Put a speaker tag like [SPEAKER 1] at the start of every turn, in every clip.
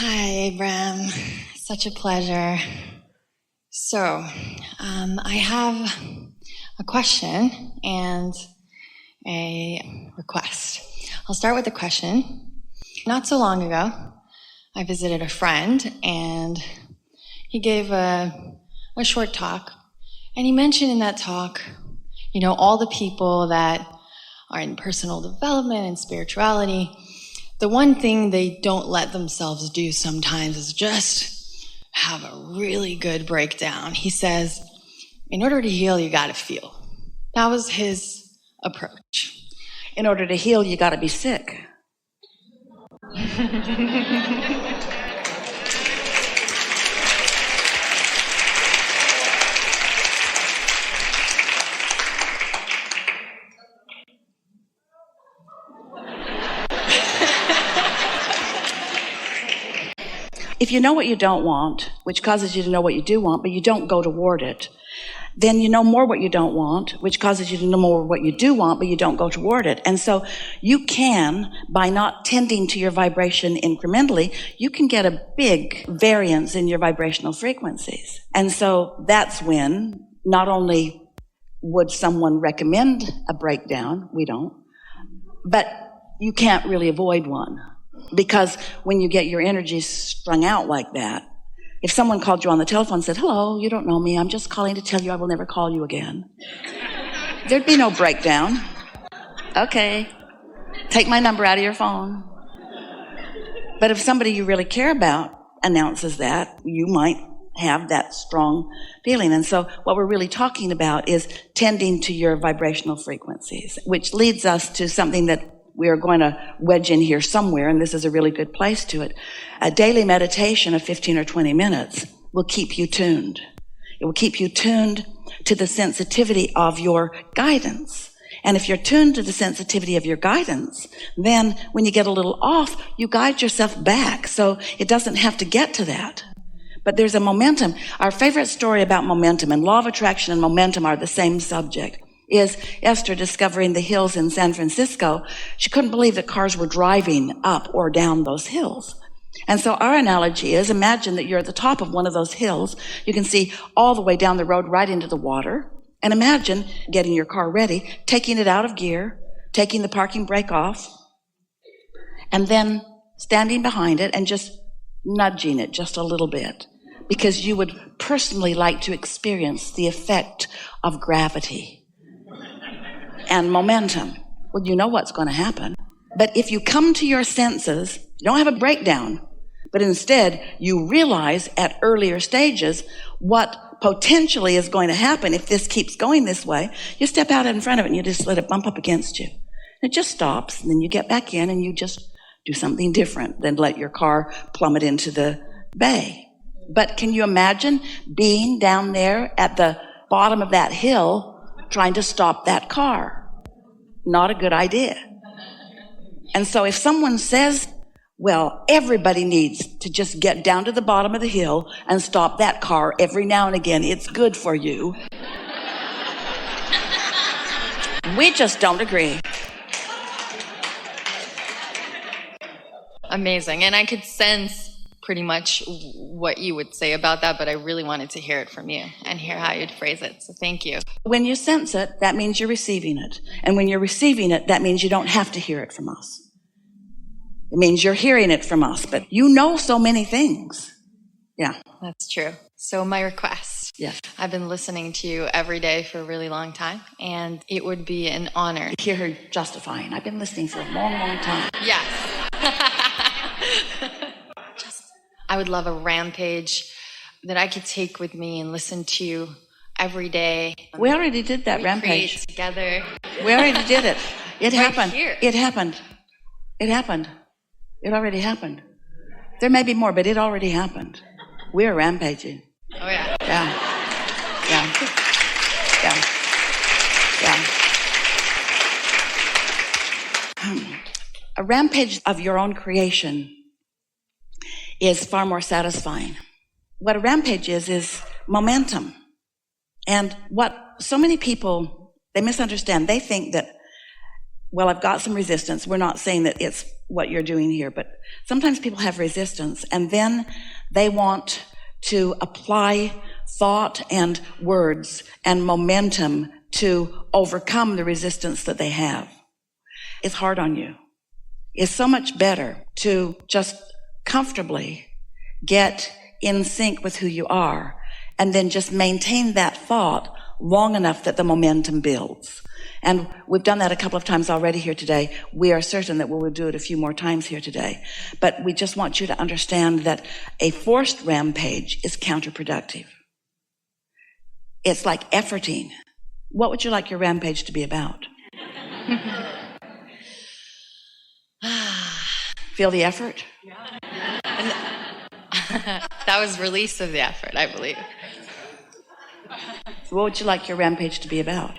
[SPEAKER 1] Hi, Abram. Such a pleasure. So, I have a question and a request. I'll start with the question. Not so long ago, I visited a friend and he gave a short talk. And he mentioned in that talk, all the people that are in personal development and spirituality, the one thing they don't let themselves do sometimes is just have a really good breakdown. He says, in order to heal, you got to feel. That was his approach.
[SPEAKER 2] In order to heal, you got to be sick. If you know what you don't want, which causes you to know what you do want, but you don't go toward it, then you know more what you don't want, which causes you to know more what you do want, but you don't go toward it. And so you can, by not tending to your vibration incrementally, you can get a big variance in your vibrational frequencies. And so that's when not only would someone recommend a breakdown, we don't, but you can't really avoid one. Because when you get your energies strung out like that, if someone called you on the telephone and said, hello, you don't know me, I'm just calling to tell you I will never call you again, there'd be no breakdown. Okay, take my number out of your phone. But if somebody you really care about announces that, you might have that strong feeling. And so what we're really talking about is tending to your vibrational frequencies, which leads us to something that we are going to wedge in here somewhere, and this is a really good place to it. A daily meditation of 15 or 20 minutes will keep you tuned. It will keep you tuned to the sensitivity of your guidance. And if you're tuned to the sensitivity of your guidance, then when you get a little off, you guide yourself back. So it doesn't have to get to that. But there's a momentum. Our favorite story about momentum, and law of attraction and momentum are the same subject, is Esther discovering the hills in San Francisco. She couldn't believe that cars were driving up or down those hills. And so our analogy is, imagine that you're at the top of one of those hills. You can see all the way down the road right into the water. And imagine getting your car ready, taking it out of gear, taking the parking brake off, and then standing behind it and just nudging it just a little bit, because you would personally like to experience the effect of gravity and momentum. Well, you know what's going to happen. But if you come to your senses, you don't have a breakdown, but instead you realize at earlier stages what potentially is going to happen if this keeps going this way, you step out in front of it and you just let it bump up against you. It just stops, and then you get back in and you just do something different than let your car plummet into the bay. But can you imagine being down there at the bottom of that hill trying to stop that car? Not a good idea. And so if someone says, well, everybody needs to just get down to the bottom of the hill and stop that car every now and again, it's good for you, we just don't agree.
[SPEAKER 1] Amazing. And I could sense pretty much what you would say about that, but I really wanted to hear it from you and hear how you'd phrase it. So thank you.
[SPEAKER 2] When you sense it, that means you're receiving it. And when you're receiving it, that means you don't have to hear it from us. It means you're hearing it from us, but you know so many things. Yeah.
[SPEAKER 1] That's true. So my request.
[SPEAKER 2] Yes.
[SPEAKER 1] I've been listening to you every day for a really long time, and it would be an honor
[SPEAKER 2] to hear her justifying. I've been listening for a long, long time.
[SPEAKER 1] Yes. I would love a rampage that I could take with me and listen to every day.
[SPEAKER 2] We already did that rampage
[SPEAKER 1] together.
[SPEAKER 2] We already did it. It
[SPEAKER 1] right
[SPEAKER 2] happened.
[SPEAKER 1] Here.
[SPEAKER 2] It happened. It happened. It already happened. There may be more, but it already happened. We're rampaging.
[SPEAKER 1] Oh yeah.
[SPEAKER 2] Yeah. Yeah. Yeah. Yeah. A rampage of your own creation is far more satisfying. What a rampage is momentum. And what so many people, they misunderstand. They think that, well, I've got some resistance. We're not saying that it's what you're doing here, but sometimes people have resistance, and then they want to apply thought and words and momentum to overcome the resistance that they have. It's hard on you. It's so much better to just comfortably get in sync with who you are and then just maintain that thought long enough that the momentum builds. And we've done that a couple of times already here today. We are certain that we will do it a few more times here today. But we just want you to understand that a forced rampage is counterproductive. It's like efforting. What would you like your rampage to be about? Feel the effort?
[SPEAKER 1] That was release of the effort, I believe.
[SPEAKER 2] What would you like your rampage to be about?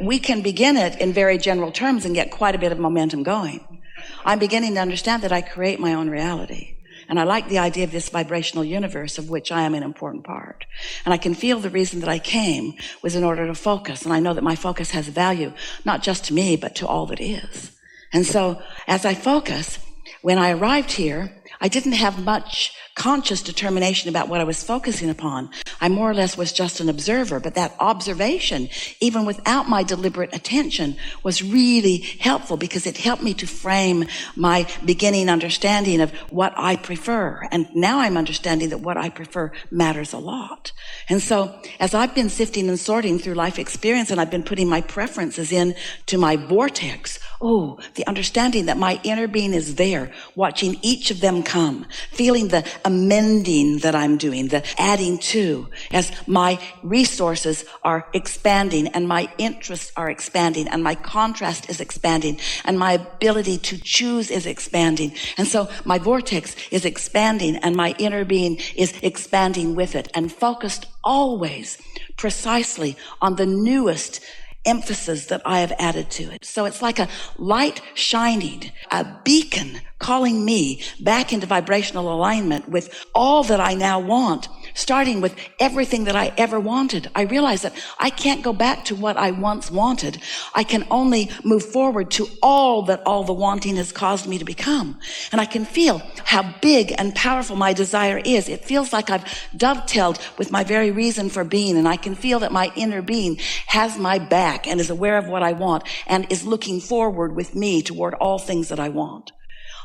[SPEAKER 2] We can begin it in very general terms and get quite a bit of momentum going. I'm beginning to understand that I create my own reality. And I like the idea of this vibrational universe of which I am an important part. And I can feel the reason that I came was in order to focus. And I know that my focus has value, not just to me, but to all that is. And so as I focus, when I arrived here, I didn't have much conscious determination about what I was focusing upon. I more or less was just an observer, but that observation, even without my deliberate attention, was really helpful because it helped me to frame my beginning understanding of what I prefer. And now I'm understanding that what I prefer matters a lot. And so as I've been sifting and sorting through life experience and I've been putting my preferences in to my vortex, the understanding that my inner being is there, watching each of them come, feeling the amending that I'm doing, the adding to, as my resources are expanding and my interests are expanding and my contrast is expanding and my ability to choose is expanding. And so my vortex is expanding and my inner being is expanding with it and focused always precisely on the newest emphasis that I have added to it. So it's like a light shining, a beacon calling me back into vibrational alignment with all that I now want, starting with everything that I ever wanted. I realize that I can't go back to what I once wanted. I can only move forward to all that all the wanting has caused me to become. And I can feel how big and powerful my desire is. It feels like I've dovetailed with my very reason for being, and I can feel that my inner being has my back and is aware of what I want and is looking forward with me toward all things that I want.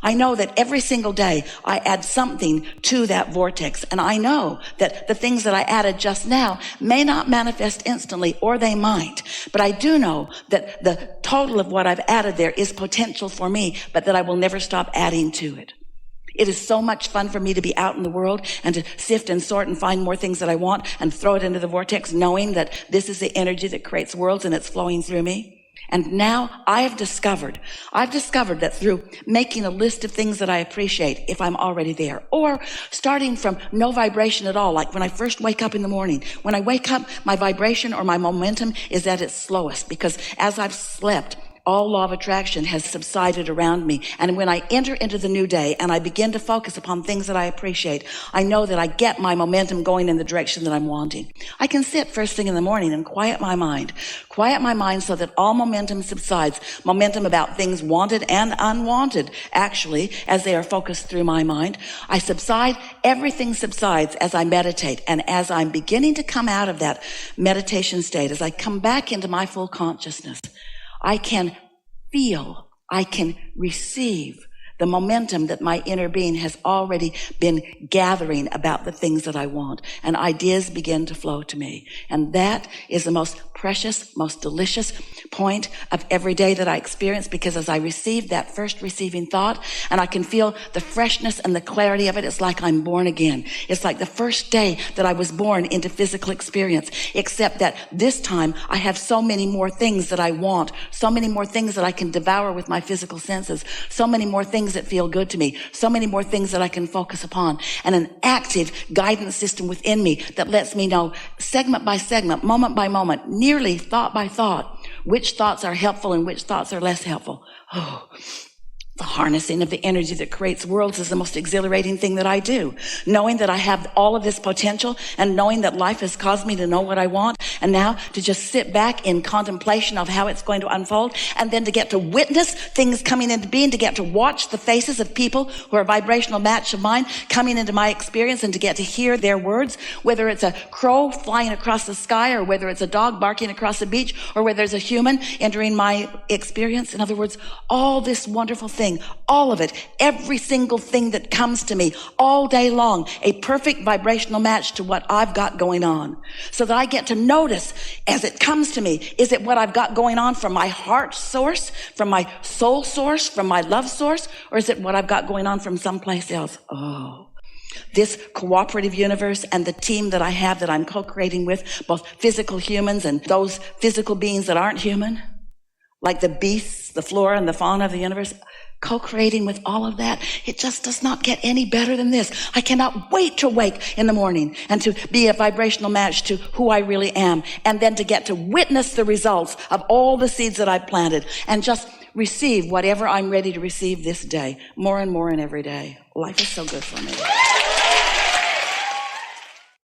[SPEAKER 2] I know that every single day I add something to that vortex, and I know that the things that I added just now may not manifest instantly, or they might, but I do know that the total of what I've added there is potential for me, but that I will never stop adding to it. It is so much fun for me to be out in the world and to sift and sort and find more things that I want and throw it into the vortex, knowing that this is the energy that creates worlds and it's flowing through me. And now I've discovered that through making a list of things that I appreciate if I'm already there, or starting from no vibration at all, like when I first wake up in the morning. When I wake up, my vibration or my momentum is at its slowest because as I've slept, all law of attraction has subsided around me. And when I enter into the new day and I begin to focus upon things that I appreciate, I know that I get my momentum going in the direction that I'm wanting. I can sit first thing in the morning and quiet my mind so that all momentum subsides, momentum about things wanted and unwanted, actually, as they are focused through my mind. Everything subsides as I meditate. And as I'm beginning to come out of that meditation state, as I come back into my full consciousness, I can feel, I can receive the momentum that my inner being has already been gathering about the things that I want. And ideas begin to flow to me. And that is the most precious, most delicious point of every day that I experience, because as I receive that first receiving thought and I can feel the freshness and the clarity of it, it's like I'm born again. It's like the first day that I was born into physical experience, except that this time I have so many more things that I want, so many more things that I can devour with my physical senses, so many more things that feel good to me, so many more things that I can focus upon, and an active guidance system within me that lets me know segment by segment, moment by moment, nearly thought by thought, which thoughts are helpful and which thoughts are less helpful. The harnessing of the energy that creates worlds is the most exhilarating thing that I do. Knowing that I have all of this potential and knowing that life has caused me to know what I want And now to just sit back in contemplation of how it's going to unfold, and then to get to witness things coming into being, to get to watch the faces of people who are a vibrational match of mine coming into my experience, and to get to hear their words, whether it's a crow flying across the sky, or whether it's a dog barking across the beach, or whether there's a human entering my experience. In other words, all this wonderful thing, all of it, every single thing that comes to me all day long, a perfect vibrational match to what I've got going on, so that I get to notice as it comes to me, is it what I've got going on from my heart source, from my soul source, from my love source, or is it what I've got going on from someplace else? Oh, this cooperative universe and the team that I have that I'm co-creating with, both physical humans and those physical beings that aren't human, like the beasts, the flora and the fauna of the universe, co-creating with all of that. It just does not get any better than this. I cannot wait to wake in the morning and to be a vibrational match to who I really am, and then to get to witness the results of all the seeds that I've planted, and just receive whatever I'm ready to receive this day, more and more in every day. Life is so good for me.